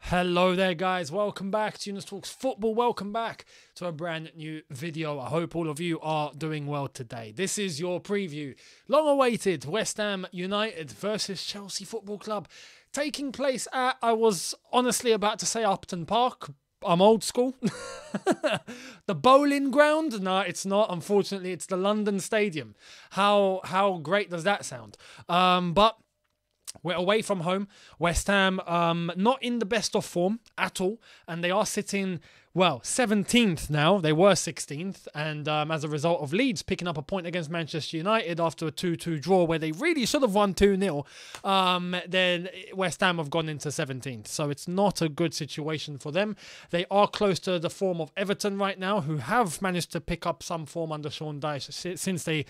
Hello there guys, welcome back to Younes Talks Football, welcome back to a brand new video. I hope all of you are doing well today. This is your preview, long awaited West Ham United versus Chelsea Football Club, taking place at, I was honestly about to say Upton Park. I'm old school. The bowling ground? No, it's not. Unfortunately, it's the London Stadium. How great does that sound? But we're away from home. West Ham, not in the best of form at all. And they are sitting, well, 17th now. They were 16th. And as a result of Leeds picking up a point against Manchester United after a 2-2 draw where they really should have won 2-0, then West Ham have gone into 17th. So it's not a good situation for them. They are close to the form of Everton right now, who have managed to pick up some form under Sean Dyche since they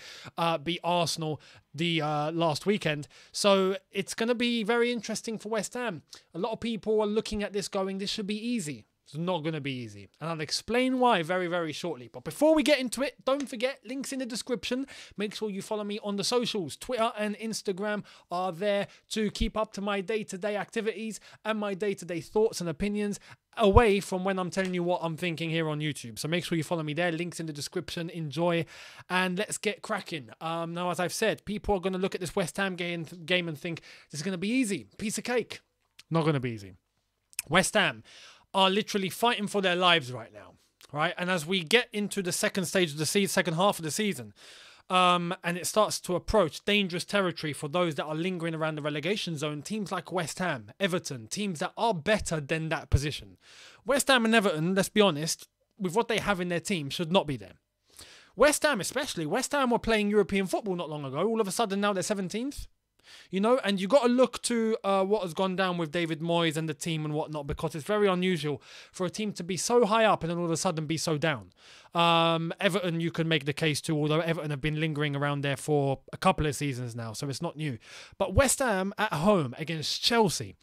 beat Arsenal the last weekend. So it's going to be very interesting for West Ham. A lot of people are looking at this going, this should be easy. It's not going to be easy. And I'll explain why very, very shortly. But before we get into it, don't forget, links in the description. Make sure you follow me on the socials. Twitter and Instagram are there to keep up to my day-to-day activities and my day-to-day thoughts and opinions away from when I'm telling you what I'm thinking here on YouTube. So make sure you follow me there. Links in the description. Enjoy. And let's get cracking. Now, as I've said, people are going to look at this West Ham game and think this is going to be easy. Piece of cake. Not going to be easy. West Ham are literally fighting for their lives right now, right? And as we get into the second stage of the season, second half of the season, and it starts to approach dangerous territory for those that are lingering around the relegation zone, teams like West Ham, Everton, teams that are better than that position. West Ham and Everton, let's be honest, with what they have in their team, should not be there. West Ham especially, West Ham were playing European football not long ago. All of a sudden now they're 17th. You know, and you got to look to what has gone down with David Moyes and the team and whatnot, because it's very unusual for a team to be so high up and then all of a sudden be so down. Everton, you can make the case too, although Everton have been lingering around there for a couple of seasons now, so it's not new. But West Ham at home against Chelsea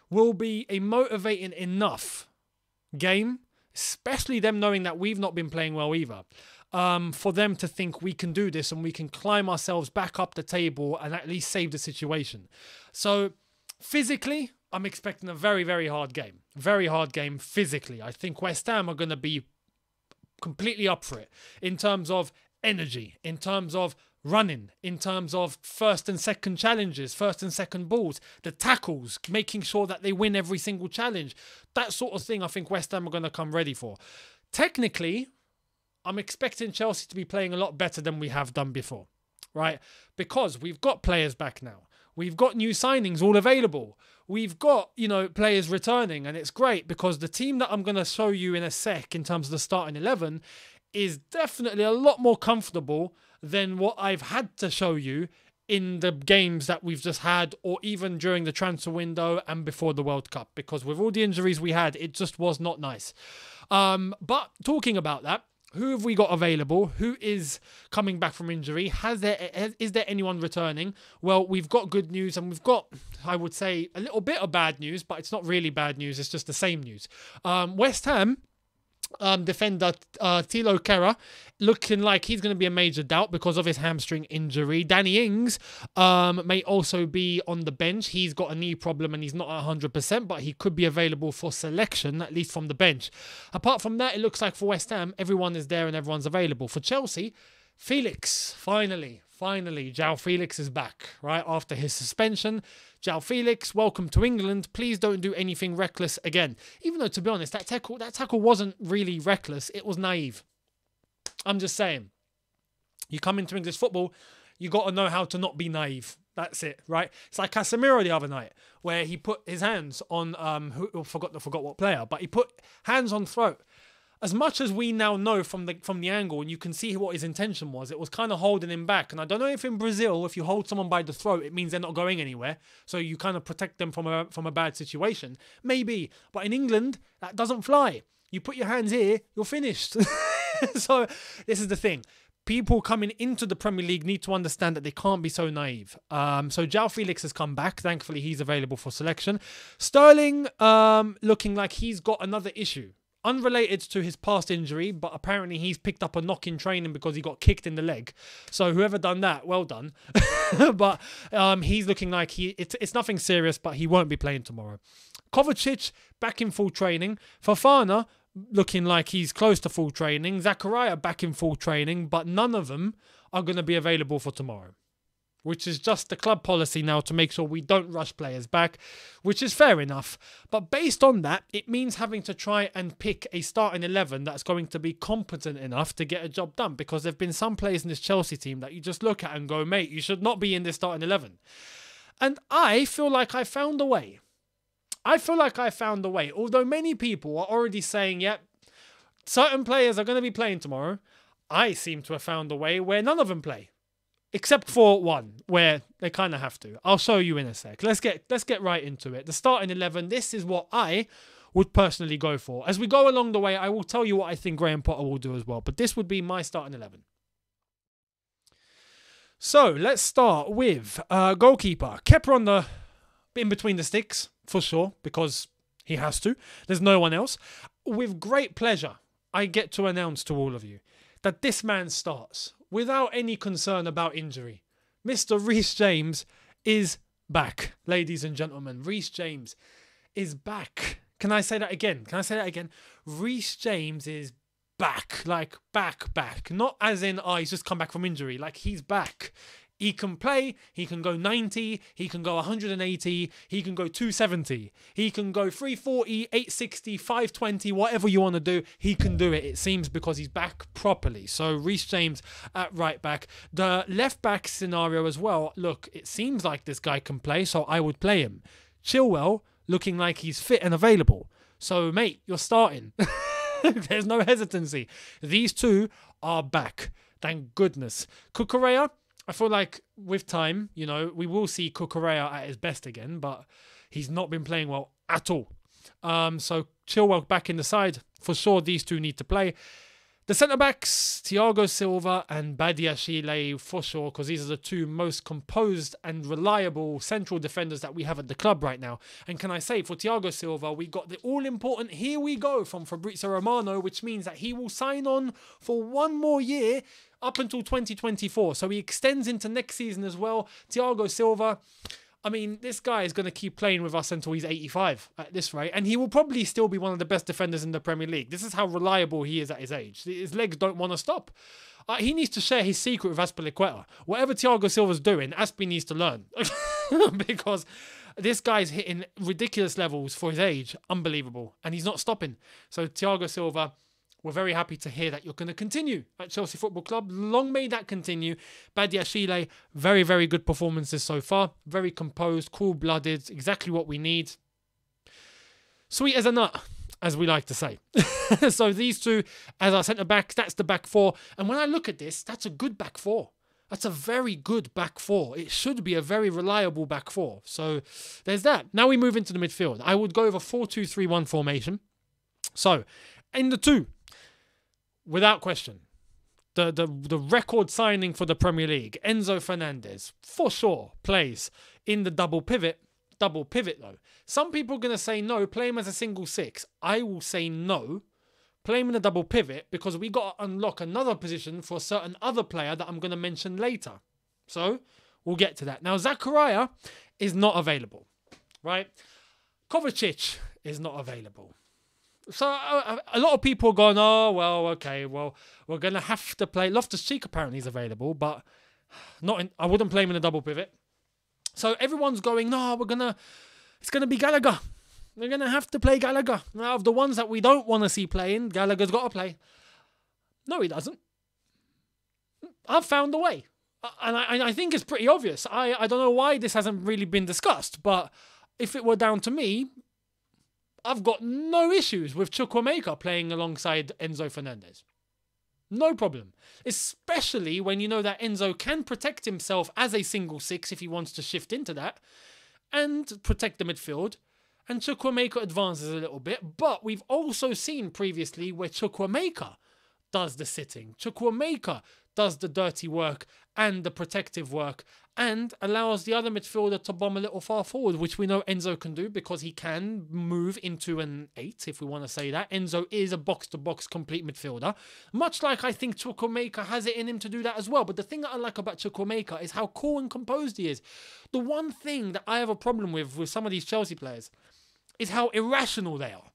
will be a motivating enough game, especially them knowing that we've not been playing well either. For them to think we can do this and we can climb ourselves back up the table and at least save the situation. So physically, I'm expecting a very, very hard game. Very hard game physically. I think West Ham are going to be completely up for it in terms of energy, in terms of running, in terms of first and second challenges, first and second balls, the tackles, making sure that they win every single challenge. That sort of thing I think West Ham are going to come ready for. Technically, I'm expecting Chelsea to be playing a lot better than we have done before, right? Because we've got players back now. We've got new signings all available. We've got, you know, players returning, and it's great because the team that I'm going to show you in a sec in terms of the starting 11 is definitely a lot more comfortable than what I've had to show you in the games that we've just had, or even during the transfer window and before the World Cup, because with all the injuries we had, it just was not nice. But talking about that, who have we got available? Who is coming back from injury? Is there anyone returning? Well, we've got good news, and we've got, I would say, a little bit of bad news, but it's not really bad news. It's just the same news. West Ham defender Thilo Kehrer looking like he's going to be a major doubt because of his hamstring injury. Danny Ings may also be on the bench. He's got a knee problem and he's not at 100%, but he could be available for selection, at least from the bench. Apart from that, it looks like for West Ham, everyone is there and everyone's available. For Chelsea, Felix, finally, JOAO FELIX is back, right? After his suspension. JOAO FELIX, welcome to England. Please don't do anything reckless again. Even though, to be honest, that tackle wasn't really reckless. It was naive. I'm just saying. You come into English football, you got to know how to not be naive. That's it, right? It's like Casemiro the other night, where he put his hands on, forgot what player, but he put hands on throat. As much as we now know from the angle, and you can see what his intention was, it was kind of holding him back. And I don't know if in Brazil, if you hold someone by the throat, it means they're not going anywhere. So you kind of protect them from a bad situation. Maybe. But in England, that doesn't fly. You put your hands here, you're finished. So this is the thing. People coming into the Premier League need to understand that they can't be so naive. So JOAO FELIX has come back. Thankfully, he's available for selection. Sterling looking like he's got another issue. Unrelated to his past injury, but apparently he's picked up a knock in training because he got kicked in the leg. So whoever done that, well done. But he's looking like it's nothing serious, but he won't be playing tomorrow. Kovacic back in full training. Fofana looking like he's close to full training. Zakaria back in full training, but none of them are going to be available for tomorrow, which is just the club policy now to make sure we don't rush players back, which is fair enough. But based on that, it means having to try and pick a starting 11 that's going to be competent enough to get a job done, because there have been some players in this Chelsea team that you just look at and go, mate, you should not be in this starting 11. And I feel like I found a way. Although many people are already saying, yep, certain players are going to be playing tomorrow, I seem to have found a way where none of them play. Except for one, where they kind of have to. I'll show you in a sec. Let's get right into it. The starting 11, this is what I would personally go for. As we go along the way, I will tell you what I think Graham Potter will do as well. But this would be my starting 11. So, let's start with goalkeeper. Kepa on the in between the sticks, for sure, because he has to. There's no one else. With great pleasure, I get to announce to all of you that this man starts without any concern about injury. Mr. Reece James is back, ladies and gentlemen. Reece James is back. Can I say that again? Reece James is back. Like, back. Not as in, he's just come back from injury. Like, he's back. He can play, he can go 90, he can go 180, he can go 270, he can go 340, 860, 520, whatever you want to do, he can do it, it seems, because he's back properly. So Reece James at right back. The left back scenario as well, look, it seems like this guy can play, so I would play him. Chilwell looking like he's fit and available. So mate, you're starting. There's no hesitancy. These two are back. Thank goodness. Cucurella, I feel like with time, you know, we will see Cucurella at his best again, but he's not been playing well at all. So Chilwell back in the side. For sure, these two need to play. The centre-backs, Thiago Silva and Badiashile, for sure, because these are the two most composed and reliable central defenders that we have at the club right now. And can I say, for Thiago Silva, we got the all-important "here we go" from Fabrizio Romano, which means that he will sign on for one more year up until 2024. So he extends into next season as well. Thiago Silva, I mean, this guy is going to keep playing with us until he's 85 at this rate. And he will probably still be one of the best defenders in the Premier League. This is how reliable he is at his age. His legs don't want to stop. He needs to share his secret with Azpilicueta. Whatever Thiago Silva's doing, Aspi needs to learn. Because this guy's hitting ridiculous levels for his age. Unbelievable. And he's not stopping. So Thiago Silva, we're very happy to hear that you're going to continue at Chelsea Football Club. Long may that continue. Badiashile, very, very good performances so far. Very composed, cool-blooded, exactly what we need. Sweet as a nut, as we like to say. So these two as our centre-backs, that's the back four. And when I look at this, that's a good back four. That's a very good back four. It should be a very reliable back four. So there's that. Now we move into the midfield. I would go over 4-2-3-1 formation. So in the two, without question, the record signing for the Premier League, Enzo Fernandez, for sure, plays in the double pivot though. Some people are going to say no, play him as a single six. I will say no, play him in a double pivot, because we got to unlock another position for a certain other player that I'm going to mention later. So we'll get to that. Now, Zakaria is not available, right? Kovacic is not available. So a lot of people are going, oh, well, okay, well, we're going to have to play. Loftus-Cheek apparently is available, but I wouldn't play him in a double pivot. So everyone's going, no, it's going to be Gallagher. We're going to have to play Gallagher. Now, of the ones that we don't want to see playing, Gallagher's got to play. No, he doesn't. I've found a way. And I think it's pretty obvious. I don't know why this hasn't really been discussed, but if it were down to me, I've got no issues with Chukwuemeka playing alongside Enzo Fernandez. No problem. Especially when you know that Enzo can protect himself as a single six if he wants to shift into that and protect the midfield. And Chukwuemeka advances a little bit. But we've also seen previously where Chukwuemeka does the sitting. Chukwuemeka does the dirty work and the protective work and allows the other midfielder to bomb a little far forward, which we know Enzo can do because he can move into an 8, if we want to say that. Enzo is a box-to-box complete midfielder, much like I think Chukwuemeka has it in him to do that as well. But the thing that I like about Chukwuemeka is how cool and composed he is. The one thing that I have a problem with some of these Chelsea players is how irrational they are.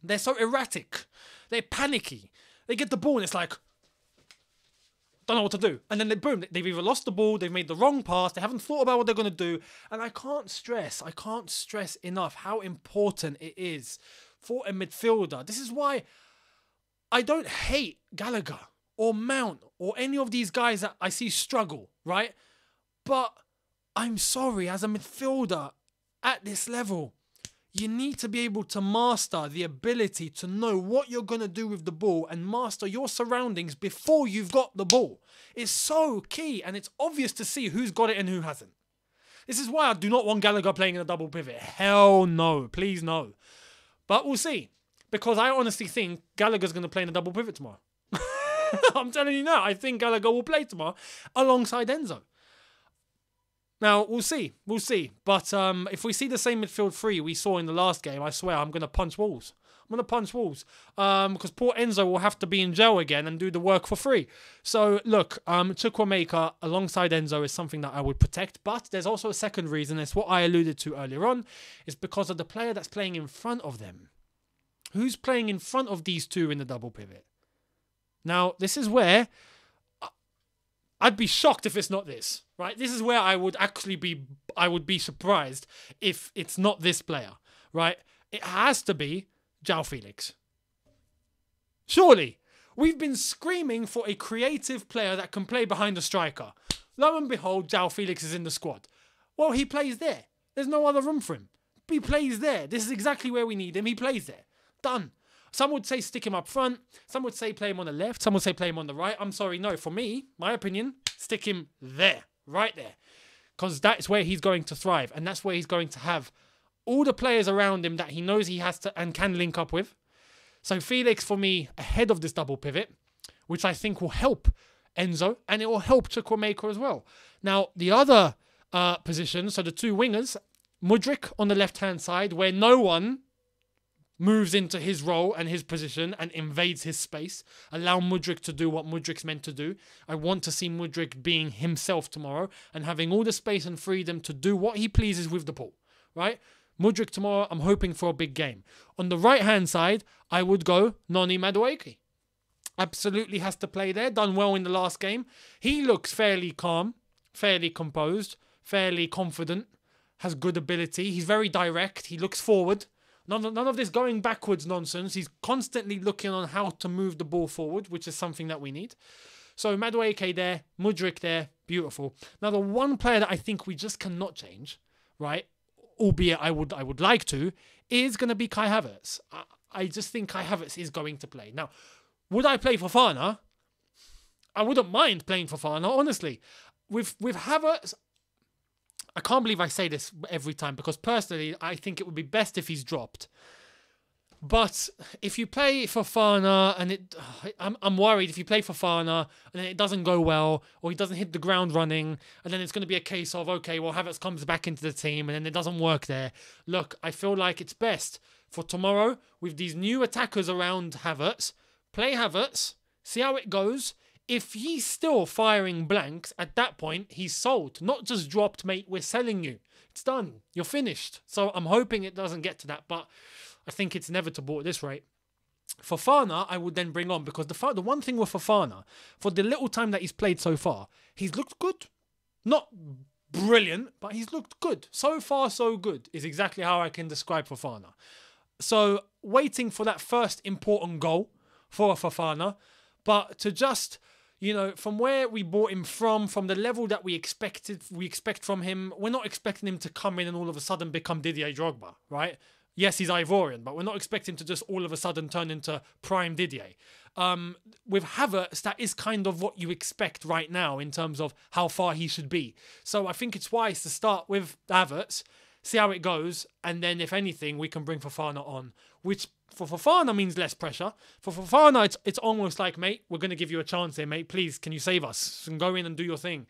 They're so erratic. They're panicky. They get the ball and it's like, don't know what to do. And then boom, they've either lost the ball, they've made the wrong pass, they haven't thought about what they're going to do. And I can't stress enough how important it is for a midfielder. This is why I don't hate Gallagher or Mount or any of these guys that I see struggle, right? But I'm sorry, as a midfielder at this level, you need to be able to master the ability to know what you're going to do with the ball and master your surroundings before you've got the ball. It's so key, and it's obvious to see who's got it and who hasn't. This is why I do not want Gallagher playing in a double pivot. Hell no, please no. But we'll see, because I honestly think Gallagher's going to play in a double pivot tomorrow. I'm telling you now, I think Gallagher will play tomorrow alongside Enzo. Now, we'll see. But if we see the same midfield three we saw in the last game, I swear I'm going to punch walls. Because poor Enzo will have to be in jail again and do the work for free. So, look, Chukwuemeka alongside Enzo is something that I would protect. But there's also a second reason. It's what I alluded to earlier on. It's because of the player that's playing in front of them. Who's playing in front of these two in the double pivot? Now, this is where I'd be shocked if it's not this, right? This is where I would be surprised if it's not this player, right? It has to be JOAO FELIX. Surely. We've been screaming for a creative player that can play behind a striker. Lo and behold, JOAO FELIX is in the squad. Well, he plays there. There's no other room for him. He plays there. This is exactly where we need him. He plays there. Done. Some would say stick him up front. Some would say play him on the left. Some would say play him on the right. I'm sorry, no. For me, my opinion, stick him there. Right there. Because that's where he's going to thrive. And that's where he's going to have all the players around him that he knows he has to and can link up with. So Felix, for me, ahead of this double pivot, which I think will help Enzo. And it will help Chukwuemeka as well. Now, the other position, so the two wingers, Mudryk on the left-hand side, where no one moves into his role and his position and invades his space. Allow Mudryk to do what Mudryk's meant to do. I want to see Mudryk being himself tomorrow and having all the space and freedom to do what he pleases with the ball, right? Mudryk tomorrow, I'm hoping for a big game. On the right-hand side, I would go Noni Madueke. Absolutely has to play there. Done well in the last game. He looks fairly calm, fairly composed, fairly confident, has good ability. He's very direct. He looks forward. None of this going backwards nonsense. He's constantly looking on how to move the ball forward, which is something that we need. So Madueke there, Mudryk there, beautiful. Now the one player that I think we just cannot change, right, albeit I would like to, is going to be Kai Havertz. I just think Kai Havertz is going to play. Now, would I play Fofana? I wouldn't mind playing Fofana, honestly. With Havertz, I can't believe I say this every time because personally, I think it would be best if he's dropped. But if you play Fofana and I'm worried if you play Fofana and then it doesn't go well or he doesn't hit the ground running and then it's going to be a case of, okay, well, Havertz comes back into the team and then it doesn't work there. Look, I feel like it's best for tomorrow with these new attackers around Havertz, play Havertz, see how it goes. If he's still firing blanks, at that point, he's sold. Not just dropped, mate, we're selling you. It's done. You're finished. So I'm hoping it doesn't get to that, but I think it's inevitable at this rate. Fofana, I would then bring on, because the one thing with Fofana, for the little time that he's played so far, he's looked good. Not brilliant, but he's looked good. So far, so good is exactly how I can describe Fofana. So waiting for that first important goal for Fofana, but to just... You know, from where we bought him from the level that we expect from him, we're not expecting him to come in and all of a sudden become Didier Drogba, right? Yes, he's Ivorian, but we're not expecting him to just all of a sudden turn into prime Didier. With Havertz, that is kind of what you expect right now in terms of how far he should be. So I think it's wise to start with Havertz, see how it goes, and then if anything, we can bring Fofana on, which for Fofana means less pressure. For Fofana, it's almost like, mate, we're going to give you a chance here, mate. Please, can you save us? And go in and do your thing.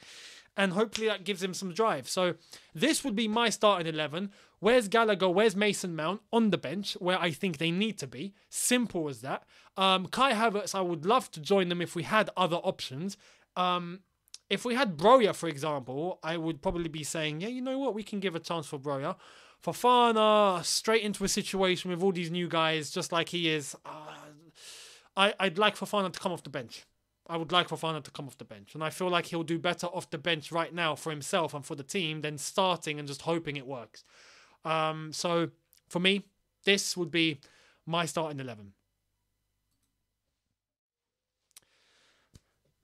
And hopefully that gives him some drive. So this would be my starting 11. Where's Gallagher? Where's Mason Mount? On the bench, where I think they need to be. Simple as that. Kai Havertz, I would love to join them if we had other options. If we had Broja, for example, I would probably be saying, yeah, you know what? We can give a chance for Broja. Fofana straight into a situation with all these new guys, just like he is. I'd like Fofana to come off the bench. I would like Fofana to come off the bench. And I feel like he'll do better off the bench right now for himself and for the team than starting and just hoping it works. So, for me, this would be my starting 11.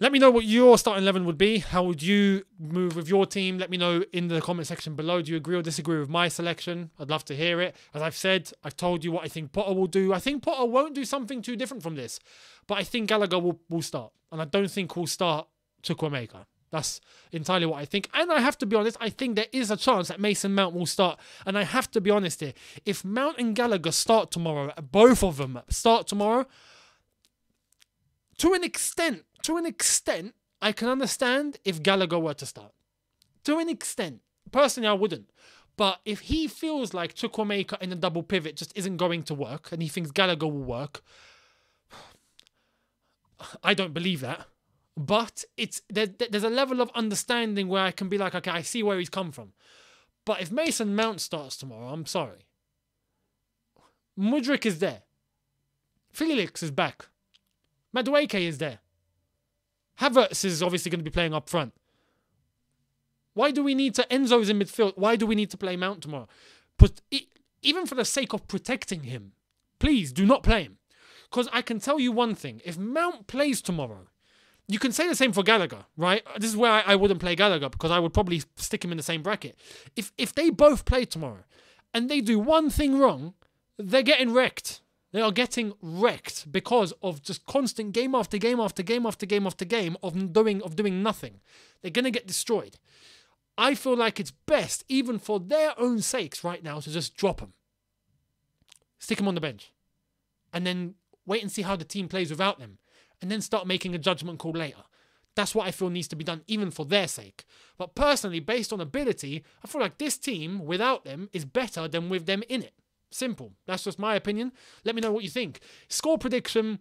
Let me know what your starting 11 would be. How would you move with your team? Let me know in the comment section below. Do you agree or disagree with my selection? I'd love to hear it. As I've said, I've told you what I think Potter will do. I think Potter won't do something too different from this. But I think Gallagher will start. And I don't think we'll start Chukwuemeka. That's entirely what I think. And I have to be honest, I think there is a chance that Mason Mount will start. And I have to be honest here. If Mount and Gallagher start tomorrow, both of them start tomorrow, to an extent, I can understand if Gallagher were to start. To an extent. Personally, I wouldn't. But if he feels like Chukwuemeka in a double pivot just isn't going to work, and he thinks Gallagher will work, I don't believe that. But there's a level of understanding where I can be like, okay, I see where he's come from. But if Mason Mount starts tomorrow, I'm sorry. Mudryk is there. Felix is back. Madueke is there. Havertz is obviously going to be playing up front. Why do we need to... Enzo's in midfield. Why do we need to play Mount tomorrow? Even for the sake of protecting him, please do not play him. Because I can tell you one thing. If Mount plays tomorrow, you can say the same for Gallagher, right? This is where I wouldn't play Gallagher because I would probably stick him in the same bracket. If they both play tomorrow and they do one thing wrong, they're getting wrecked. They are getting wrecked because of just constant game after game after game after game after game of doing nothing. They're going to get destroyed. I feel like it's best, even for their own sakes right now, to just drop them. Stick them on the bench. And then wait and see how the team plays without them. And then start making a judgment call later. That's what I feel needs to be done, even for their sake. But personally, based on ability, I feel like this team, without them, is better than with them in it. Simple. That's just my opinion. Let me know what you think. Score prediction.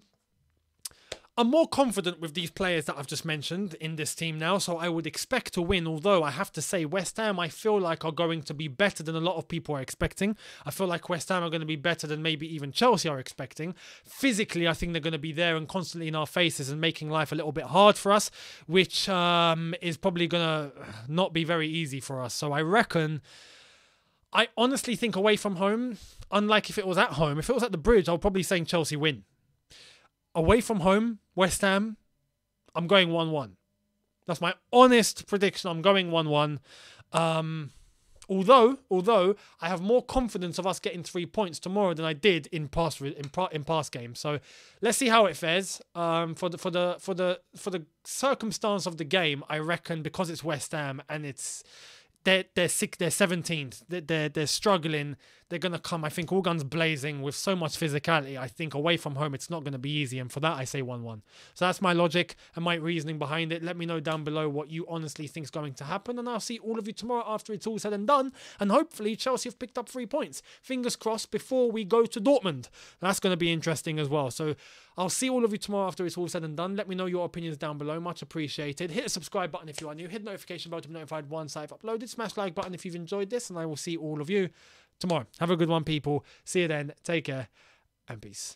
I'm more confident with these players that I've just mentioned in this team now, so I would expect to win, although I have to say West Ham I feel like are going to be better than a lot of people are expecting. I feel like West Ham are going to be better than maybe even Chelsea are expecting. Physically, I think they're going to be there and constantly in our faces and making life a little bit hard for us, which is probably going to not be very easy for us. So I honestly think away from home, unlike if it was at home, if it was at the Bridge, I'll probably say Chelsea win. Away from home, West Ham, I'm going 1-1. That's my honest prediction. I'm going 1-1. Although I have more confidence of us getting 3 points tomorrow than I did in past games. So let's see how it fares. For the circumstance of the game, I reckon because it's West Ham and they're 17th. They're struggling. They're going to come, I think, all guns blazing with so much physicality. I think away from home, it's not going to be easy. And for that, I say 1-1. So that's my logic and my reasoning behind it. Let me know down below what you honestly think is going to happen. And I'll see all of you tomorrow after it's all said and done. And hopefully, Chelsea have picked up 3 points. Fingers crossed before we go to Dortmund. That's going to be interesting as well. So I'll see all of you tomorrow after it's all said and done. Let me know your opinions down below. Much appreciated. Hit the subscribe button if you are new. Hit the notification bell to be notified once I've uploaded. Smash the like button if you've enjoyed this. And I will see all of you tomorrow. Have a good one, people. See you then. Take care and peace.